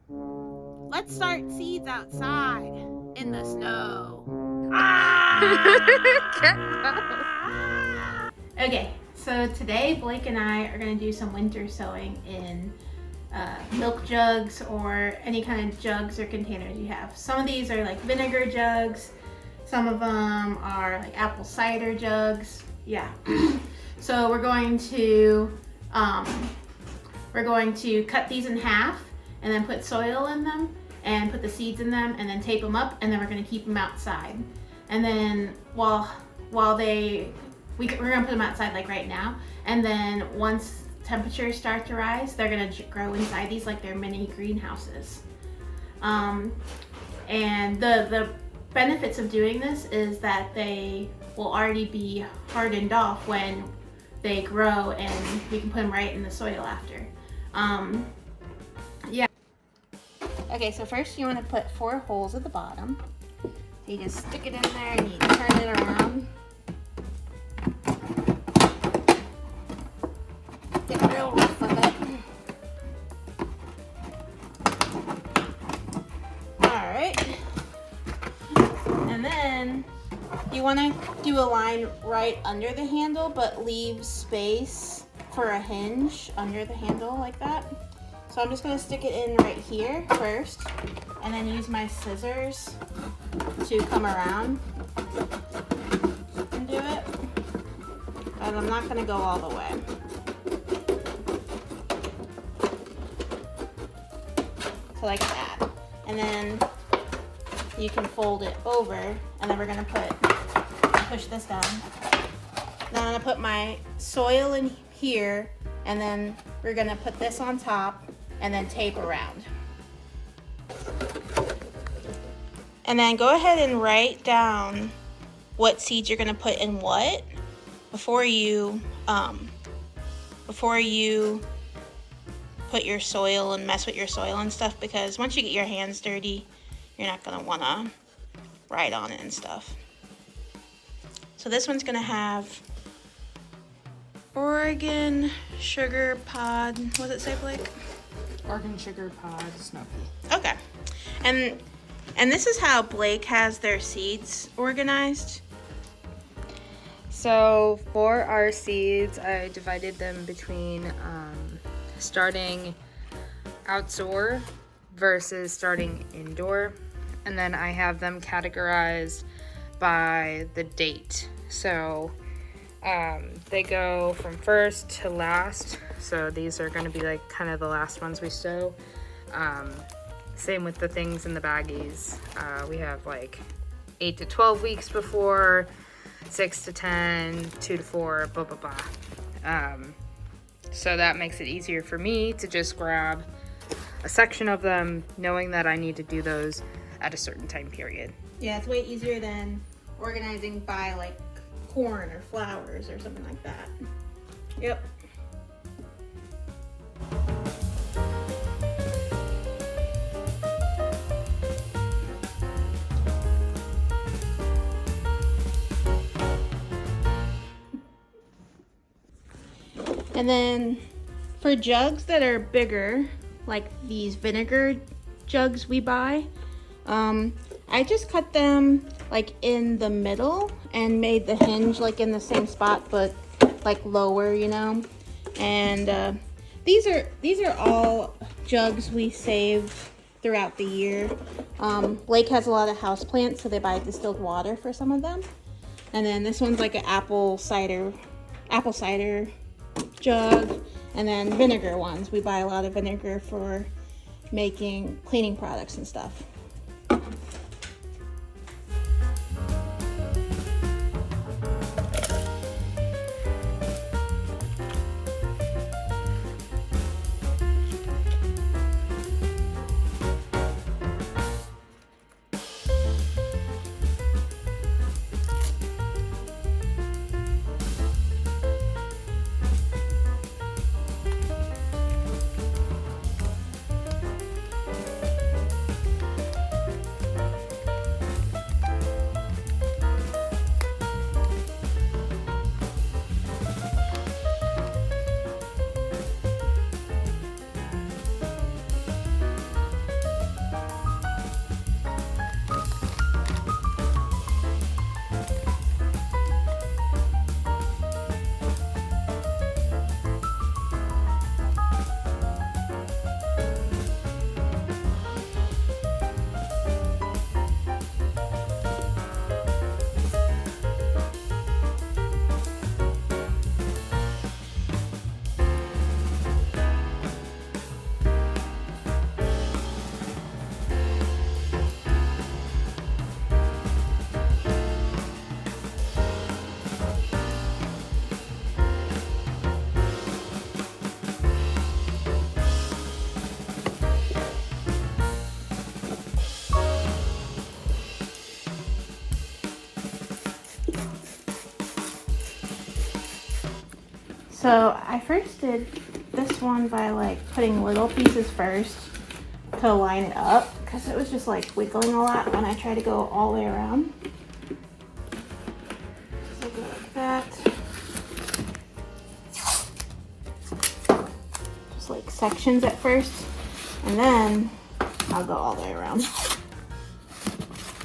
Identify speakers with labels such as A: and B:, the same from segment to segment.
A: Let's start seeds outside in the snow. Okay, so today Blake and I are going to do some winter sowing in milk jugs or any kind of jugs or containers you have. Some of these are like vinegar jugs. Some of them are like apple cider jugs. Yeah. So we're going to cut these in half and then put soil in them and put the seeds in them and then tape them up, and then we're going to keep them outside. And then we're going to put them outside like right now, and then once temperatures start to rise, they're going to grow inside these like they're mini greenhouses. And the benefits of doing this is that they will already be hardened off when they grow, and we can put them right in the soil after. Yeah. Okay, so first you want to put 4 holes at the bottom. So you just stick it in there and you turn it around. Get real rough with it. Alright. And then you want to do a line right under the handle, but leave space for a hinge under the handle like that. So I'm just going to stick it in right here first, and then use my scissors to come around and do it. But I'm not going to go all the way. So like that. And then you can fold it over, and then we're going to push this down. Now I'm going to put my soil in here, and then we're going to put this on top and then tape around. And then go ahead and write down what seeds you're going to put in what before you put your soil and mess with your soil and stuff, because once you get your hands dirty, you're not going to want to write on it and stuff. So this one's going to have Oregon sugar pod. What does it say, Blake?
B: Oregon sugar pod snow pea.
A: Okay. And this is how Blake has their seeds organized.
B: So for our seeds, I divided them between starting outdoor versus starting indoor. And then I have them categorized by the date. So they go from first to last. So these are going to be like kind of the last ones we sow. Same with the things in the baggies. We have like 8 to 12 weeks before, 6 to 10, 2 to 4, blah, blah, blah. So that makes it easier for me to just grab a section of them, knowing that I need to do those at a certain time period.
A: Yeah, it's way easier than organizing by like corn or flowers or something like that. Yep. And then for jugs that are bigger, like these vinegar jugs we buy, I just cut them like in the middle and made the hinge like in the same spot, but like lower, you know. And these are all jugs we save throughout the year. Blake has a lot of house plants, so they buy distilled water for some of them. And then this one's like an apple cider jug. And then vinegar ones. We buy a lot of vinegar for making cleaning products and stuff. So I first did this one by like putting little pieces first to line it up because it was just like wiggling a lot when I tried to go all the way around. So go like that. Just like sections at first, and then I'll go all the way around.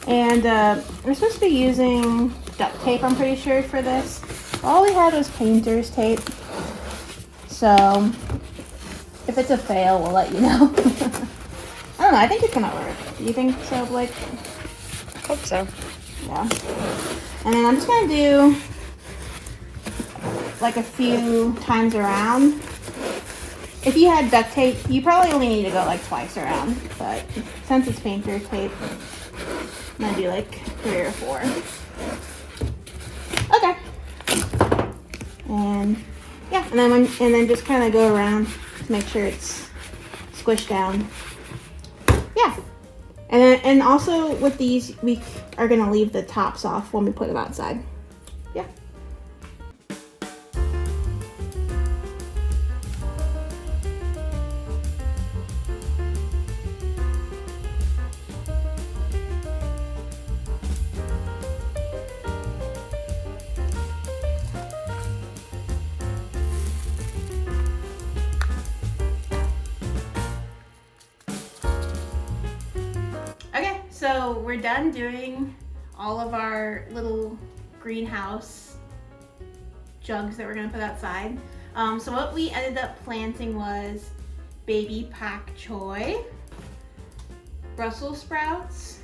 A: And we're supposed to be using duct tape, I'm pretty sure, for this. All we had was painter's tape. So if it's a fail, we'll let you know. I don't know, I think it's gonna work. Do you think so, Blake?
B: Hope so.
A: Yeah. And then I'm just gonna do like a few times around. If you had duct tape, you probably only need to go like twice around. But since it's painter's tape, I'm gonna do like 3 or 4. Okay. And yeah, and then just kind of go around to make sure it's squished down. Yeah. And also with these, we are gonna leave the tops off when we put them outside. Yeah. Okay, so we're done doing all of our little greenhouse jugs that we're gonna put outside. So what we ended up planting was baby pak choy, Brussels sprouts,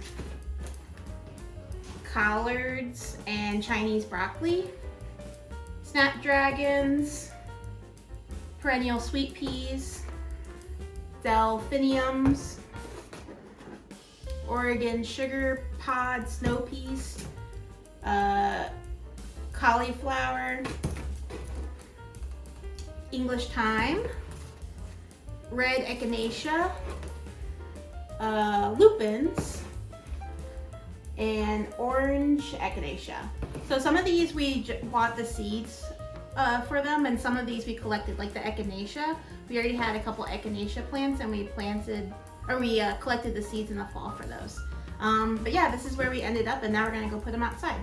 A: collards and Chinese broccoli, snapdragons, perennial sweet peas, delphiniums, Oregon sugar pod snow peas, cauliflower, English thyme, red echinacea, lupins, and orange echinacea. So some of these we bought the seeds for them, and some of these we collected, like the echinacea. We already had a couple echinacea plants, and we collected the seeds in the fall for those. But yeah, this is where we ended up, and now we're gonna go put them outside.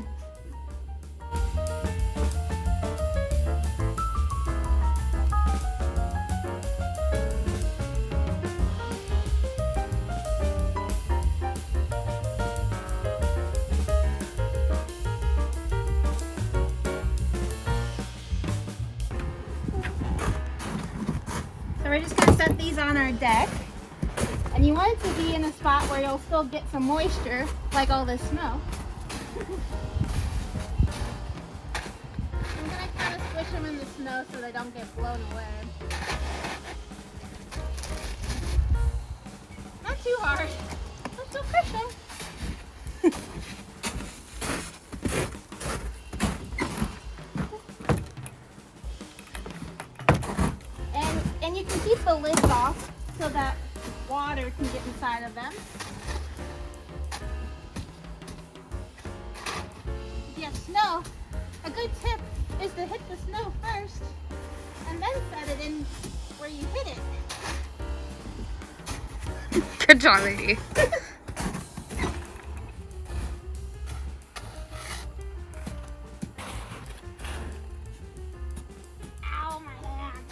A: So we're just gonna set these on our deck. And you want it to be in a spot where you'll still get some moisture, like all this snow. I'm gonna kind of squish them in the snow so they don't get blown away. Not too hard, but still push them. And you can keep the lids off so that water can get inside of them. If you have snow, a good tip is to hit the snow first and then set it in where you hit it.
B: Good job, lady.
A: Ow, my hand.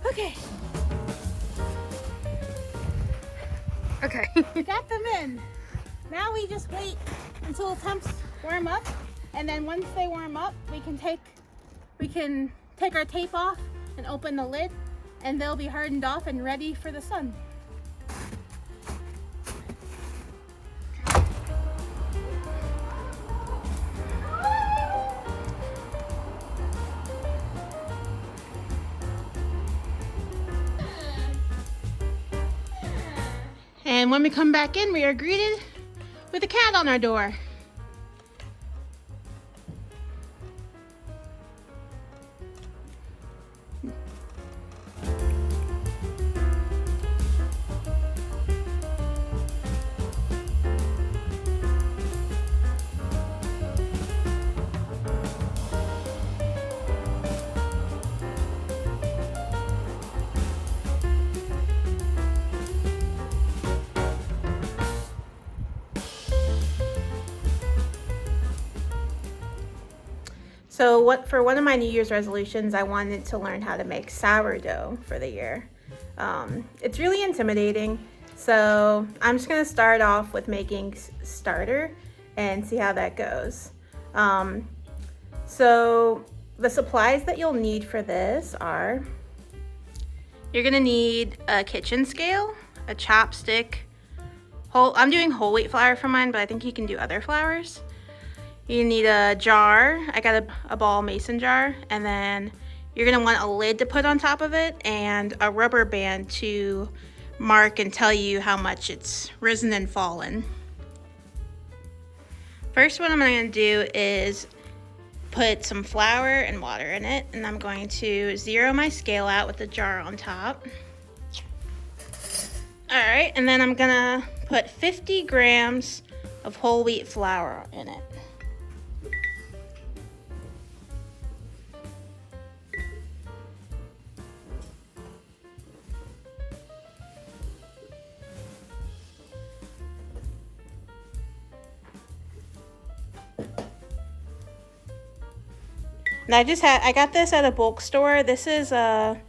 A: Okay.
B: Okay.
A: We got them in. Now we just wait until the temps warm up, and then once they warm up, we can take our tape off and open the lid, and they'll be hardened off and ready for the sun. And when we come back in, we are greeted with a cat on our door. So for one of my New Year's resolutions, I wanted to learn how to make sourdough for the year. It's really intimidating, so I'm just gonna start off with making starter and see how that goes. So the supplies that you'll need for this are, you're gonna need a kitchen scale, a chopstick, I'm doing whole wheat flour for mine, but I think you can do other flours. You need a jar. I got a ball mason jar, and then you're gonna want a lid to put on top of it and a rubber band to mark and tell you how much it's risen and fallen. First, what I'm gonna do is put some flour and water in it, and I'm going to zero my scale out with the jar on top. All right, and then I'm gonna put 50 grams of whole wheat flour in it. And I got this at a bulk store. This is a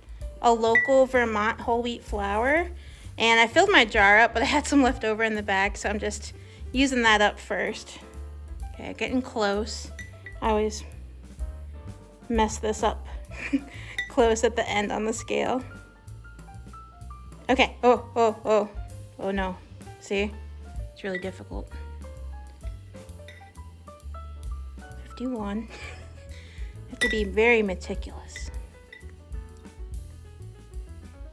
A: local Vermont whole wheat flour. And I filled my jar up, but I had some left over in the bag, so I'm just using that up first. Okay, getting close. I always mess this up close at the end on the scale. Okay, oh no. See, it's really difficult. 51. Have to be very meticulous.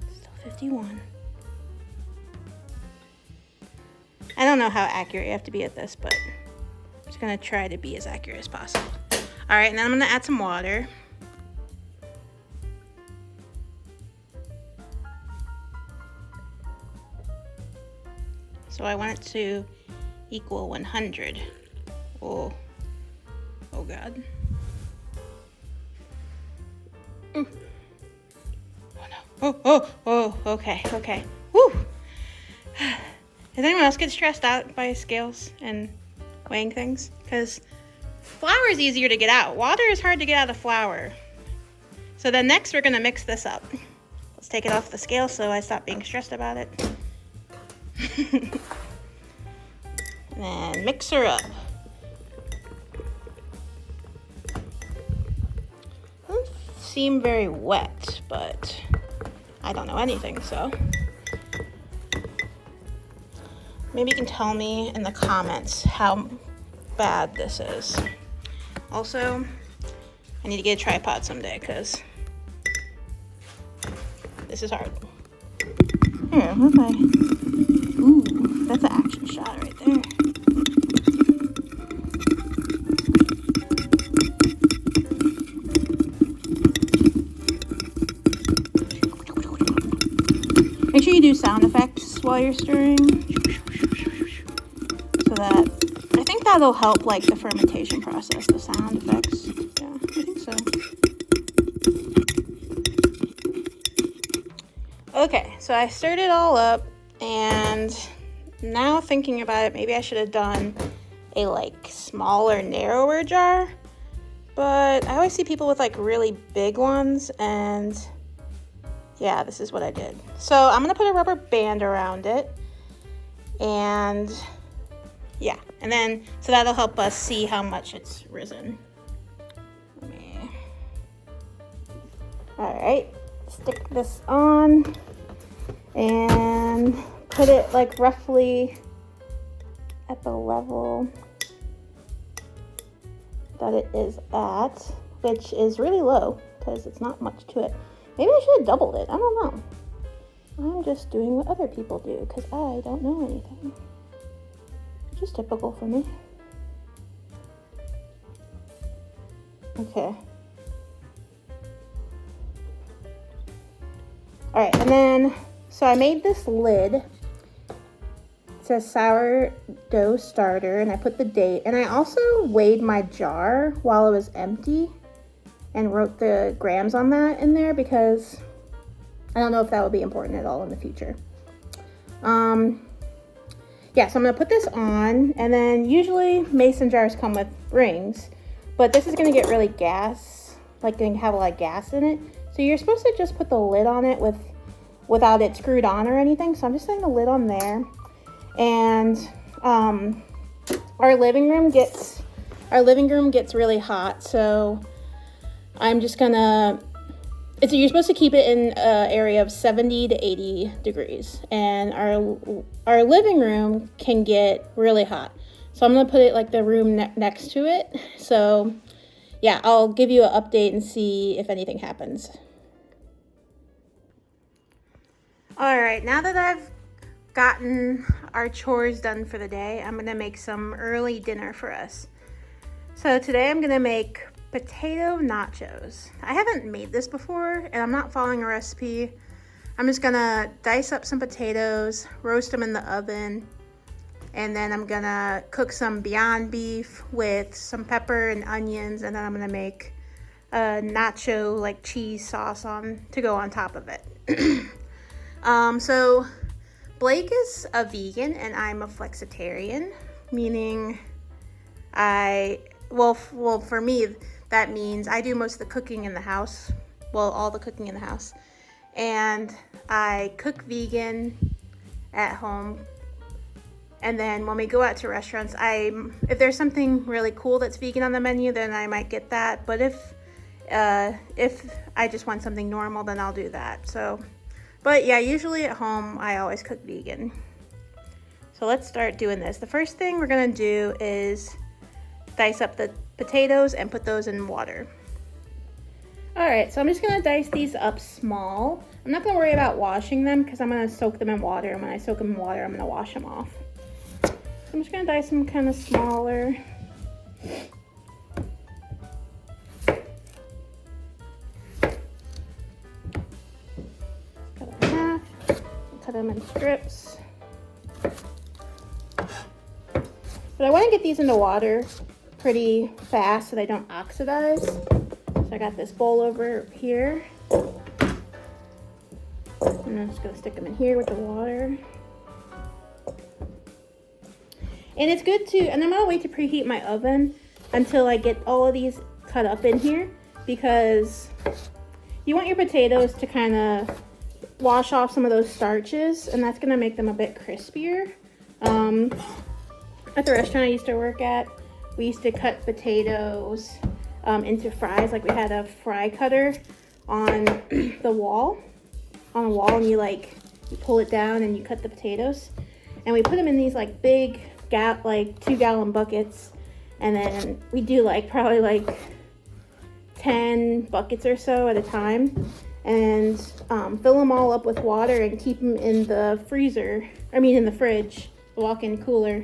A: Still 51. I don't know how accurate you have to be at this, but I'm just gonna try to be as accurate as possible. All right, and then I'm gonna add some water. So I want it to equal 100. Oh God. Oh no. Okay. Woo. Does anyone else get stressed out by scales and weighing things? Because flour is easier to get out. Water is hard to get out of flour. So then next we're gonna mix this up. Let's take it off the scale so I stop being stressed about it. And then mix her up. Doesn't seem very wet, but I don't know anything, so maybe you can tell me in the comments how bad this is. Also, I need to get a tripod someday because this is hard. Here, what if I... Ooh, that's an action shot right there. Make sure you do sound effects while you're stirring, so that, I think that'll help like the fermentation process, the sound effects. Yeah, I think so. Okay, so I stirred it all up, and now thinking about it, maybe I should have done a like smaller, narrower jar, but I always see people with like really big ones, and yeah, this is what I did. So I'm gonna put a rubber band around it, and yeah, and then, so that'll help us see how much it's risen. All right, stick this on and put it like roughly at the level that it is at, which is really low because it's not much to it. Maybe I should have doubled it, I don't know. I'm just doing what other people do because I don't know anything. Which is typical for me. Okay. Alright, and then, so I made this lid. It says Sourdough Starter, and I put the date. And I also weighed my jar while it was empty and wrote the grams on that in there because I don't know if that would be important at all in the future. Yeah, so I'm gonna put this on, and then usually mason jars come with rings, but this is gonna get really gonna have a lot of gas in it. So you're supposed to just put the lid on it without it screwed on or anything. So I'm just putting the lid on there, and our living room gets really hot, so I'm just gonna. You're supposed to keep it in an area of 70 to 80 degrees, and our living room can get really hot. So I'm gonna put it like the room next to it. So yeah, I'll give you an update and see if anything happens. All right, now that I've gotten our chores done for the day, I'm gonna make some early dinner for us. So today I'm gonna make potato nachos. I haven't made this before, and I'm not following a recipe. I'm just gonna dice up some potatoes, roast them in the oven, and then I'm gonna cook some Beyond Beef with some pepper and onions, and then I'm gonna make a nacho like cheese sauce to go on top of it. So Blake is a vegan and I'm a flexitarian, meaning for me, that means I do most of the cooking in the house. Well, all the cooking in the house. And I cook vegan at home. And then when we go out to restaurants, if there's something really cool that's vegan on the menu, then I might get that. But if I just want something normal, then I'll do that. But yeah, usually at home, I always cook vegan. So let's start doing this. The first thing we're gonna do is dice up the potatoes and put those in water. All right, so I'm just gonna dice these up small. I'm not gonna worry about washing them because I'm gonna soak them in water, and when I soak them in water, I'm gonna wash them off. So I'm just gonna dice them kind of smaller. Cut them in half, cut them in strips. But I wanna get these into water pretty fast so they don't oxidize. So I got this bowl over here. And I'm just gonna stick them in here with the water. And it's good and I'm gonna wait to preheat my oven until I get all of these cut up in here, because you want your potatoes to kind of wash off some of those starches, and that's gonna make them a bit crispier. At the restaurant I used to work at, we used to cut potatoes into fries. Like we had a fry cutter on the wall, and you pull it down and you cut the potatoes. And we put them in these like big 2-gallon buckets, and then we do probably 10 buckets or so at a time, and fill them all up with water and keep them in the fridge, the walk-in cooler,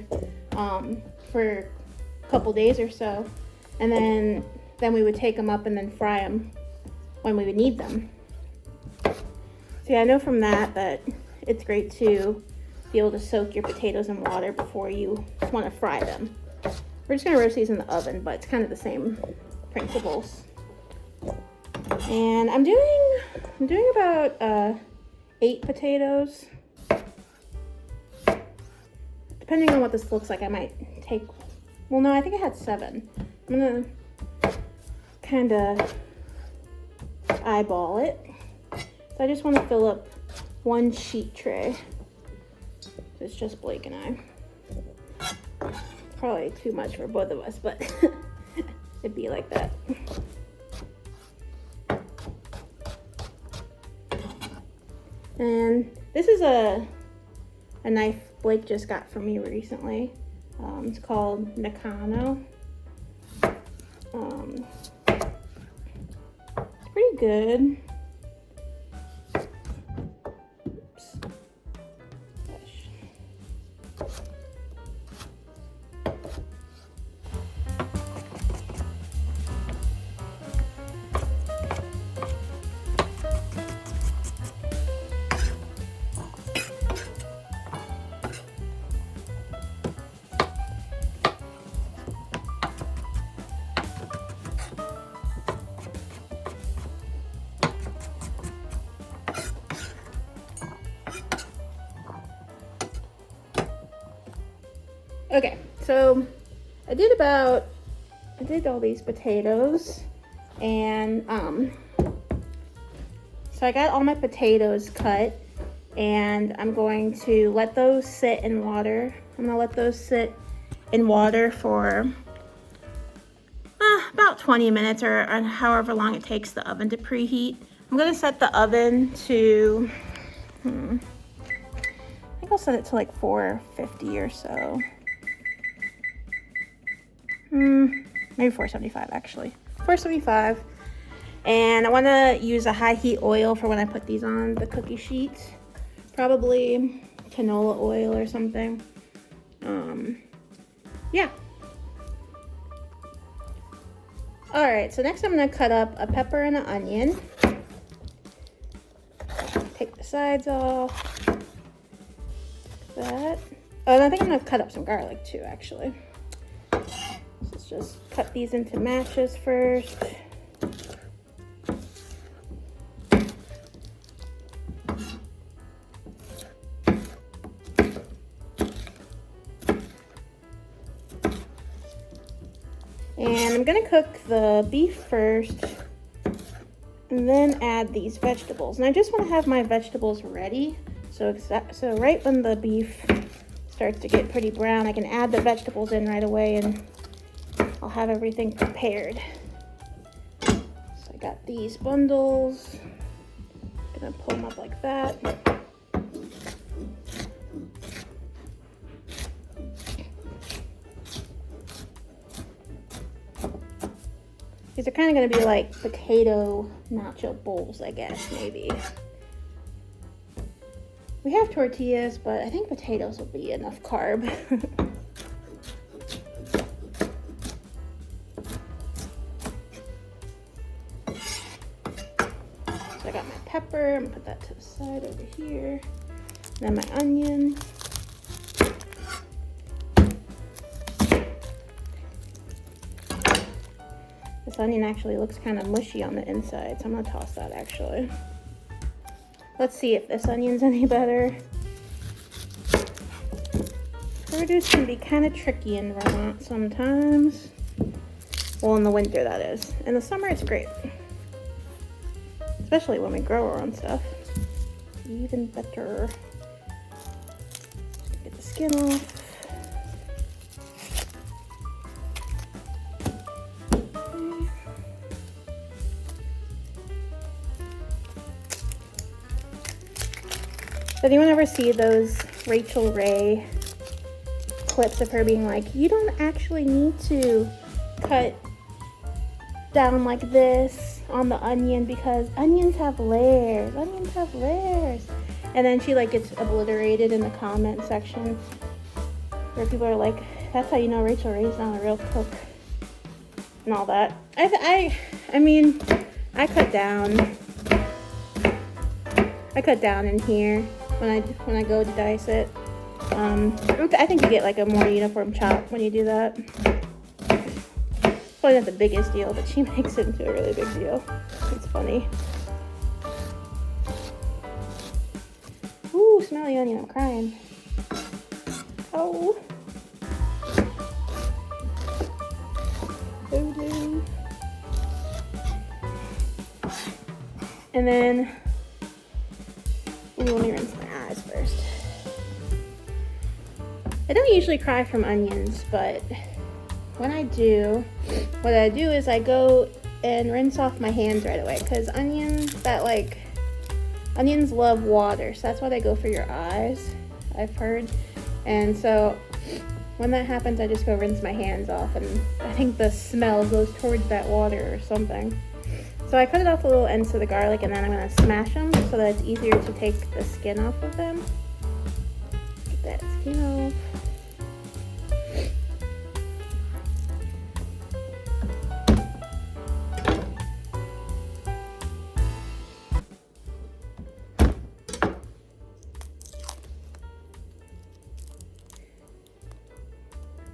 A: for couple days or so, and then we would take them up and then fry them when we would need them. So yeah, I know from that it's great to be able to soak your potatoes in water before you want to fry them. We're just gonna roast these in the oven, but it's kind of the same principles. And I'm doing about 8 potatoes. Depending on what this looks like, I might take. Well, no, I think I had 7. I'm gonna kind of eyeball it. So I just want to fill up 1 sheet tray. It's just Blake and I. Probably too much for both of us, but it'd be like that. And this is a knife Blake just got from me recently. It's called Nachos. It's pretty good. Oops. Okay, so I did all these potatoes, and so I got all my potatoes cut, and I'm going to let those sit in water. I'm gonna let those sit in water for about 20 minutes or however long it takes the oven to preheat. I'm gonna set the oven to, I think I'll set it to like 450 or so. Maybe 475 actually. 475. And I wanna use a high heat oil for when I put these on the cookie sheets. Probably canola oil or something. Yeah. All right, so next I'm gonna cut up a pepper and an onion. Take the sides off. That. Oh, and I think I'm gonna cut up some garlic too, actually. So let's just cut these into matches first. And I'm gonna cook the beef first and then add these vegetables. And I just wanna have my vegetables ready. So right when the beef starts to get pretty brown, I can add the vegetables in right away and I'll have everything prepared. So I got these bundles. I'm gonna pull them up like that. These are kind of going to be like potato nacho bowls, I guess, maybe. We have tortillas, but I think potatoes will be enough carb. So I got my pepper. I'm going to put that to the side over here. Then my onion. This onion actually looks kind of mushy on the inside, so I'm gonna toss that actually. Let's see if this onion's any better. Produce can be kind of tricky in Vermont sometimes. Well, in the winter that is. In the summer it's great. Especially when we grow our own stuff. Even better. Get the skin off. Did anyone ever see those Rachel Ray clips of her being like, you don't actually need to cut down like this on the onion because onions have layers, And then she like gets obliterated in the comment section where people are like, that's how you know Rachel Ray's not a real cook and all that. I mean, I cut down in here when I go to dice it. I think you get like a more uniform chop when you do that. Probably not the biggest deal, but she makes it into a really big deal. It's funny. Ooh, smelly onion, I'm crying. Oh. And then, let me rinse my eyes first. I don't usually cry from onions, but when I do, what I do is I go and rinse off my hands right away, because onions love water, so that's why they go for your eyes, I've heard. And so when that happens, I just go rinse my hands off, and I think the smell goes towards that water or something. So I cut it off the little ends of the garlic, and then I'm going to smash them so that it's easier to take the skin off of them. Get that skin off.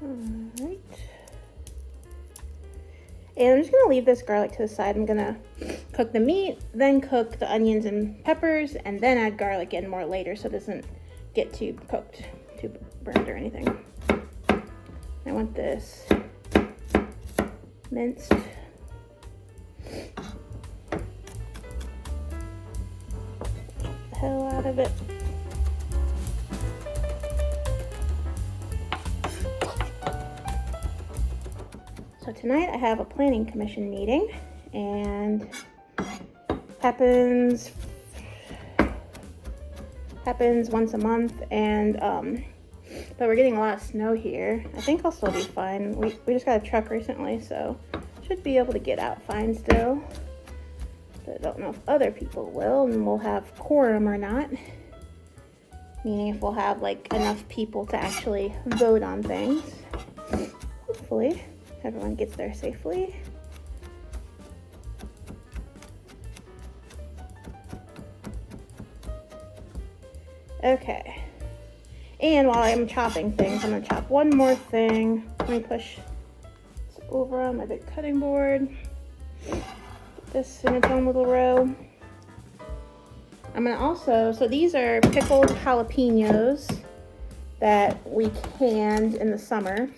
A: Alright. And I'm just going to leave this garlic to the side. I'm going to cook the meat, then cook the onions and peppers, and then add garlic in more later so it doesn't get too cooked, too burned or anything. I want this minced. The hell out of it. So tonight I have a planning commission meeting, and happens once a month, and but we're getting a lot of snow here. I think I'll still be fine. We just got a truck recently, so should be able to get out fine still. But I don't know if other people will, and we'll have quorum or not. Meaning if we'll have like enough people to actually vote on things. Hopefully everyone gets there safely. Okay. And while I'm chopping things, I'm gonna chop one more thing. Let me push this over on my big cutting board. Put this in its own little row. I'm gonna also, so these are pickled jalapenos that we canned in the summer.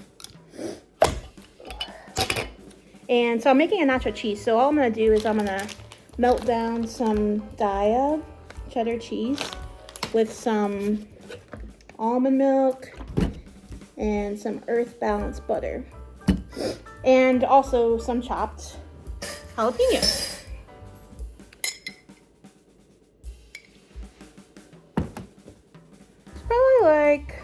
A: And so I'm making a nacho cheese. So all I'm gonna do is I'm gonna melt down some Daya cheddar cheese with some almond milk and some earth balanced butter. And also some chopped jalapenos. It's probably like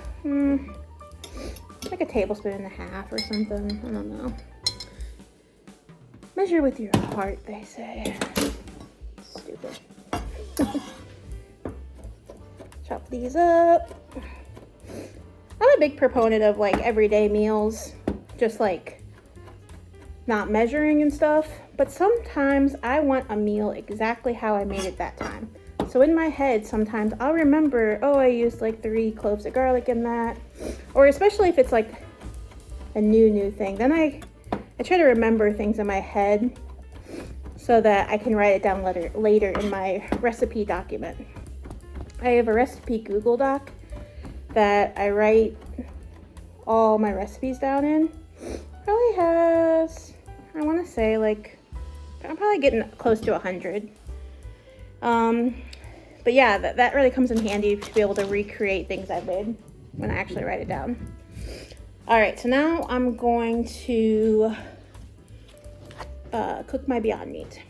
A: a tablespoon and a half or something. I don't know. Measure with your heart, they say. Stupid. Chop these up. I'm a big proponent of like everyday meals, just like not measuring and stuff, but sometimes I want a meal exactly how I made it that time. So in my head, sometimes I'll remember, oh, I used like 3 cloves of garlic in that, or especially if it's like a new thing, then I try to remember things in my head so that I can write it down later in my recipe document. I have a recipe Google Doc that I write all my recipes down in. Probably has, I want to say like, I'm probably getting close to 100. But yeah, that really comes in handy to be able to recreate things I've made when I actually write it down. All right, so now I'm going to cook my Beyond Meat.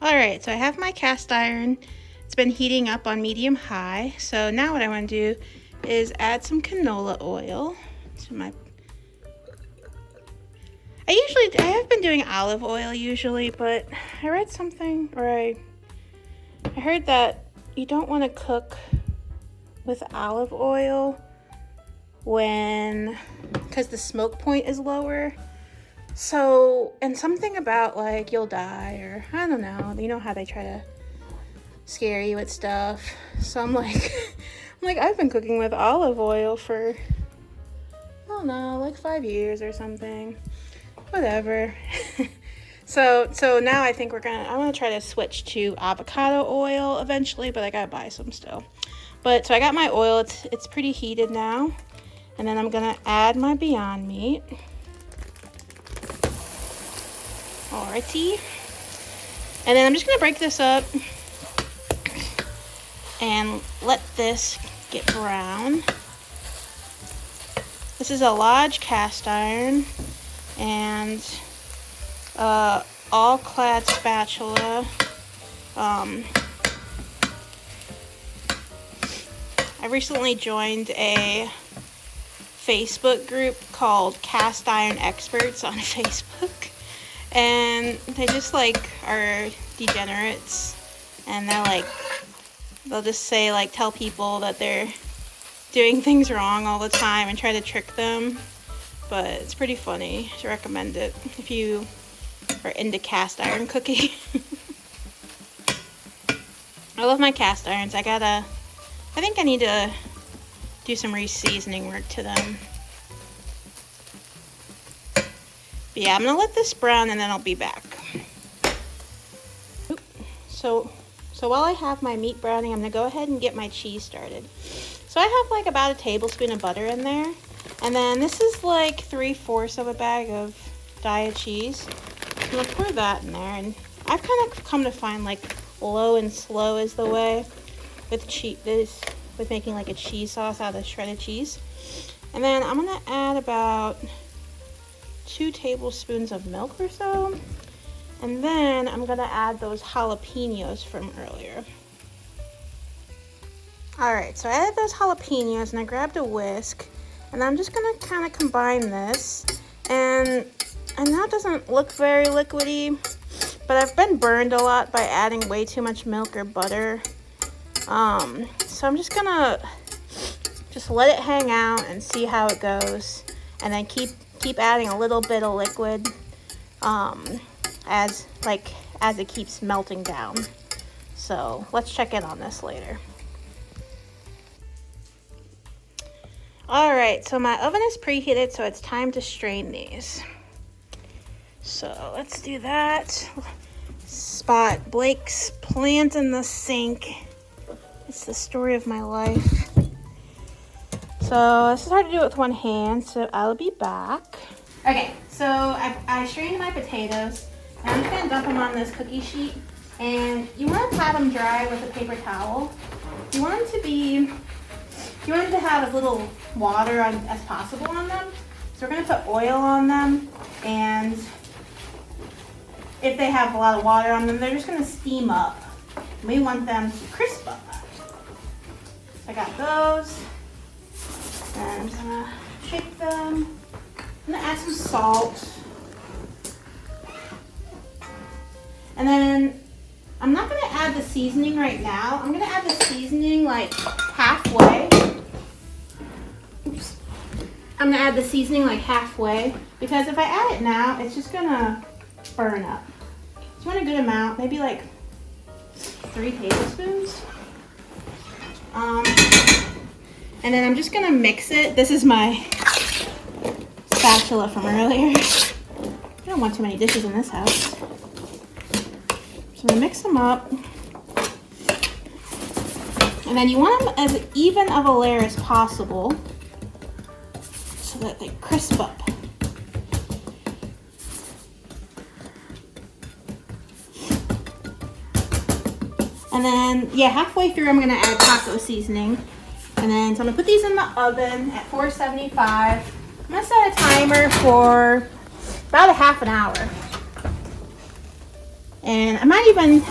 A: All right, so I have my cast iron. It's been heating up on medium high. So now what I want to do is add some canola oil to my. I have been doing olive oil usually, but I read something, or I heard that you don't want to cook with olive oil because the smoke point is lower. So, and something about like you'll die, or I don't know, you know how they try to scare you with stuff. So I'm like I've been cooking with olive oil for, I don't know, like 5 years or something. Whatever. So now I think I'm gonna try to switch to avocado oil eventually, but I gotta buy some still. But so I got my oil, it's pretty heated now. And then I'm gonna add my Beyond Meat. Alrighty. And then I'm just gonna break this up and let this get brown. This is a Lodge cast iron and all-clad spatula. I recently joined a Facebook group called Cast Iron Experts on Facebook, and they just like are degenerates, and they'll just say like tell people that they're doing things wrong all the time and try to trick them. But it's pretty funny. I recommend it if you are into cast iron cooking. I love my cast irons. I think I need to do some re-seasoning work to them. But yeah, I'm gonna let this brown and then I'll be back. So while I have my meat browning, I'm gonna go ahead and get my cheese started. So I have like about a tablespoon of butter in there. And then this is like 3/4 of a bag of Daiya cheese. So we'll pour that in there. And I've kind of come to find like low and slow is the way with with making like a cheese sauce out of shredded cheese. And then I'm gonna add about 2 tablespoons of milk or so. And then I'm gonna add those jalapenos from earlier. All right, so I added those jalapenos and I grabbed a whisk, and I'm just gonna kind of combine this. And I know it doesn't look very liquidy, but I've been burned a lot by adding way too much milk or butter. So I'm just gonna let it hang out and see how it goes, and then keep adding a little bit of liquid as it keeps melting down. So let's check in on this later. All right, so my oven is preheated, so it's time to strain these. So let's do that. Spot Blake's plant in the sink. It's the story of my life. So this is hard to do with one hand, so I'll be back. Okay, so I strained my potatoes, and I'm just gonna dump them on this cookie sheet. And you want to pat them dry with a paper towel. You want them to have as little water as possible on them. So we're gonna put oil on them, and if they have a lot of water on them, they're just gonna steam up. We want them to crisp up. I got those, and I'm gonna shake them. I'm gonna add some salt. And then I'm not gonna add the seasoning right now. I'm gonna add the seasoning like halfway. Oops. I'm gonna add the seasoning like halfway, because if I add it now, it's just gonna burn up. So you want a good amount, maybe like 3 tablespoons. And then I'm just gonna mix it. This is my spatula from earlier. I don't want too many dishes in this house. So I'm gonna mix them up. And then you want them as even of a layer as possible so that they crisp up. And then, yeah, halfway through I'm gonna add taco seasoning. And then, so I'm gonna put these in the oven at 475. I'm gonna set a timer for about a half an hour. And I might even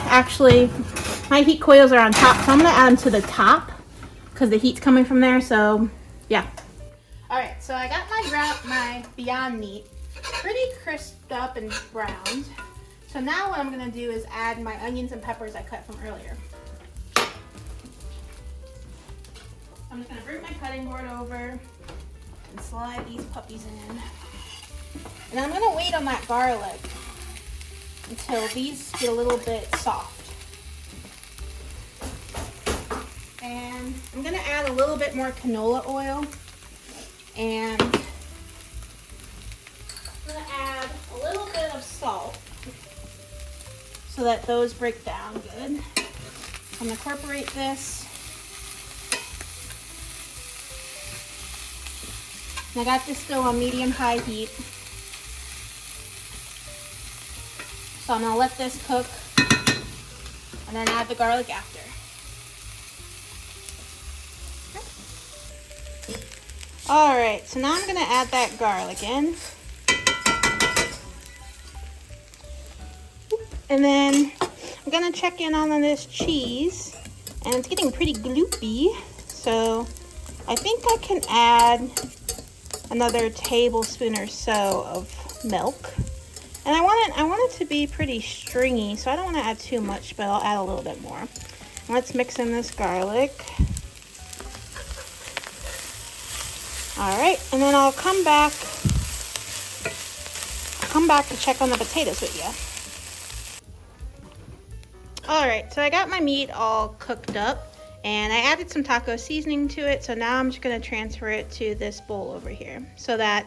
A: my heat coils are on top, so I'm gonna add them to the top because the heat's coming from there, so yeah. All right, so I got my Beyond Meat pretty crisped up and browned. So now what I'm gonna do is add my onions and peppers I cut from earlier. I'm just gonna bring my cutting board over and slide these puppies in. And I'm gonna wait on that garlic until these get a little bit soft. And I'm gonna add a little bit more canola oil, and I'm gonna add a little bit of salt so that those break down good. I'm gonna incorporate this. And I got this still on medium-high heat. So I'm gonna let this cook and then add the garlic after. Okay. All right, so now I'm gonna add that garlic in. And then I'm gonna check in on this cheese, and it's getting pretty gloopy. So I think I can add another tablespoon or so of milk. And I want it to be pretty stringy, so I don't want to add too much, but I'll add a little bit more. Let's mix in this garlic. All right, and then I'll come back to check on the potatoes with you. All right, so I got my meat all cooked up, and I added some taco seasoning to it. So now I'm just gonna transfer it to this bowl over here, so that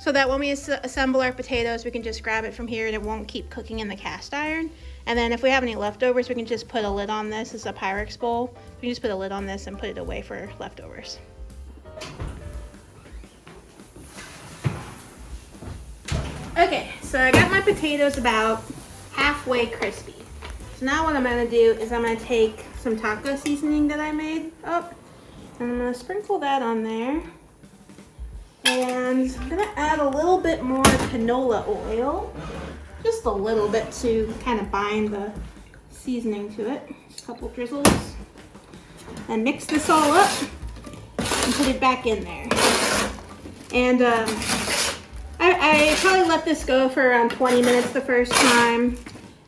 A: when we assemble our potatoes, we can just grab it from here and it won't keep cooking in the cast iron. And then if we have any leftovers, we can just put a lid on this. This is a Pyrex bowl. We can just put a lid on this and put it away for leftovers. Okay, so I got my potatoes about halfway crispy. So now what I'm gonna do is I'm gonna take some taco seasoning that I made up, and I'm gonna sprinkle that on there. And I'm gonna add a little bit more canola oil, just a little bit to kind of bind the seasoning to it. Just a couple drizzles. And mix this all up and put it back in there. And I probably let this go for around 20 minutes the first time.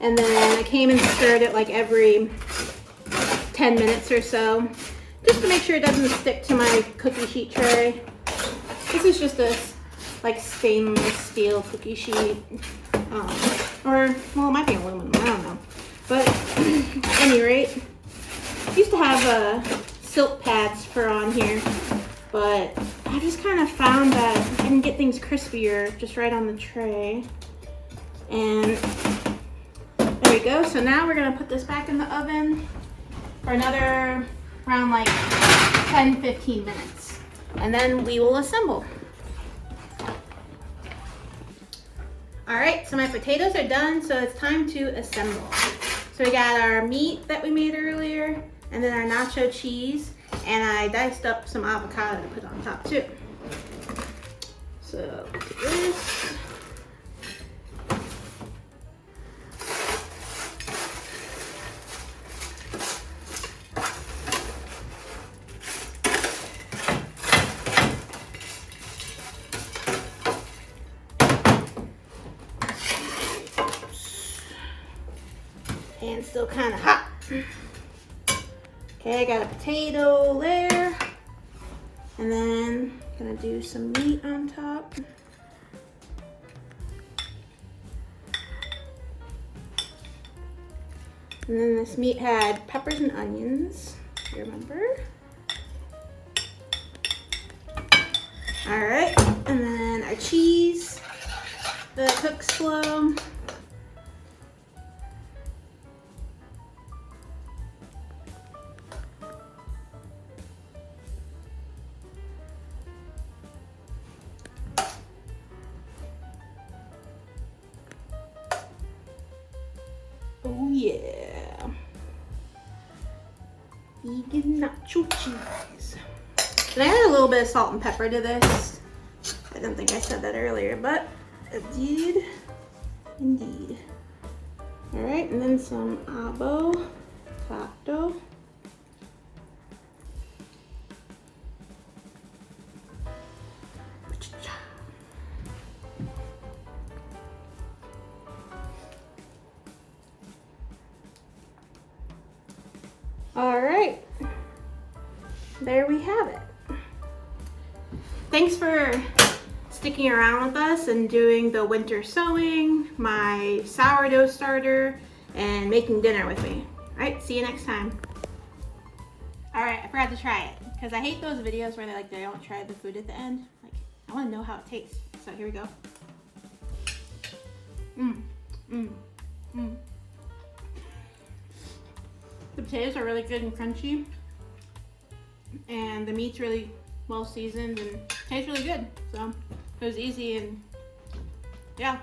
A: And then I came and stirred it like every 10 minutes or so, just to make sure it doesn't stick to my cookie sheet tray. This is just a like stainless steel cookie sheet, or well, it might be aluminum. I don't know. But at any rate, I used to have silk pads for on here, but I just kind of found that I can get things crispier just right on the tray. And there we go. So now we're gonna put this back in the oven for another around like 10-15 minutes. And then we will assemble. All right, so my potatoes are done, so it's time to assemble. So we got our meat that we made earlier, and then our nacho cheese, and I diced up some avocado to put on top too. So do this. And still kind of hot. Okay, I got a potato there. And then gonna do some meat on top. And then this meat had peppers and onions, if you remember. All right, and then our cheese that cooks slow. Oh yeah. Vegan nacho cheese. And I added a little bit of salt and pepper to this. I don't think I said that earlier, but I did indeed. All right, and then some avocado. All right, there we have it. Thanks for sticking around with us and doing the winter sowing, my sourdough starter, and making dinner with me. All right, see you next time. All right, I forgot to try it because I hate those videos where they don't try the food at the end. Like, I want to know how it tastes. So here we go. The potatoes are really good and crunchy, and the meat's really well seasoned and tastes really good. So it was easy and yeah.